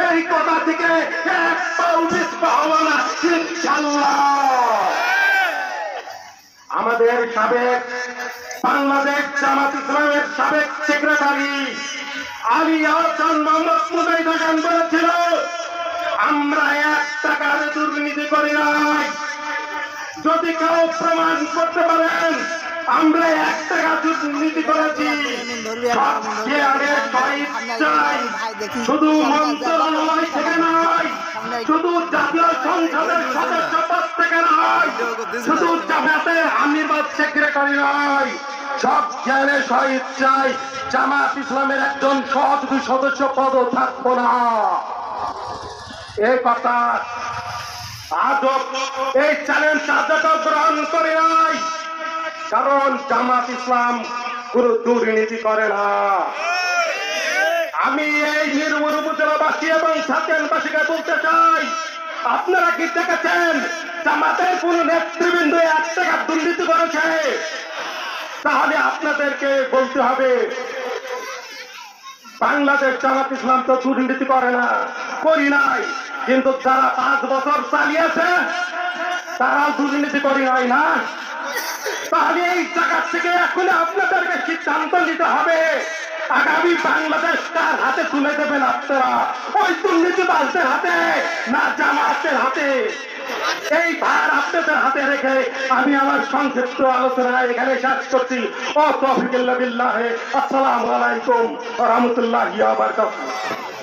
এই কথা থেকে এক পাও পিছপা হবে না ইনশাআল্লাহ। আমাদের সাবেক বাংলাদেশ জামাত ইসলামের সাবেক সেক্রেটারি আলী আহসান মোহাম্মদ মুজাহিদ হোসেন বলেছিল, আমরা 1 টাকার দুর্নীতি করি নাই। যদি কেউ প্রমাণ করতে পারেন আমরা 1 টাকা দুর্নীতি করেছি, শুধু মন্ত্রণালয় থেকে নয়, শুধু জাতীয় সংসদের সদস্য পদ থেকে নয়, শুধু জামাতের আমিরবাদ সেক্রেটারি নয়, সব জ্ঞানে স্বইচ্ছায় জামাত ইসলামের একজন সহযোগী সদস্য পদও থাকবো না। এই কথা আজও এই চ্যালেঞ্জ আজও গ্রহণ করে নাই, কারণ জামাত ইসলাম কোনো দুর্নীতি করে না। আমি এই নির্মল উপজেলাবাসী এবং ছাতিয়ানবাসীকে বলতে চাই, আপনারা কি দেখেছেন জামাতের কোন নেতৃবৃন্দ 1 টাকা দুর্নীতি করেছে? তাহলে আপনাদেরকে বলতে হবে বাংলাদেশ জামাত ইসলাম তো দুর্নীতি করে না, করি নাই, কিন্তু যারা 5 বছর চালিয়েছে তারা দুর্নীতি করি নাই না। তাহলে এই জায়গা থেকে এখন আপনাদেরকে সিদ্ধান্ত নিতে হবে, আগামী বাংলাদেশ কার হাতে তুলে দেবেন আপনারা? ওই দুর্নীতিবাজদের হাতে না জামাতের হাতে? এই ভার আপনাদের হাতে রেখে আমি আমার সংক্ষিপ্ত আলোচনা এখানে শেষ করছি। ও তৌফিকুল্লাহ বিল্লাহ। আসসালামু আলাইকুম ওয়া রাহমাতুল্লাহি ওয়া বারাকাতুহু।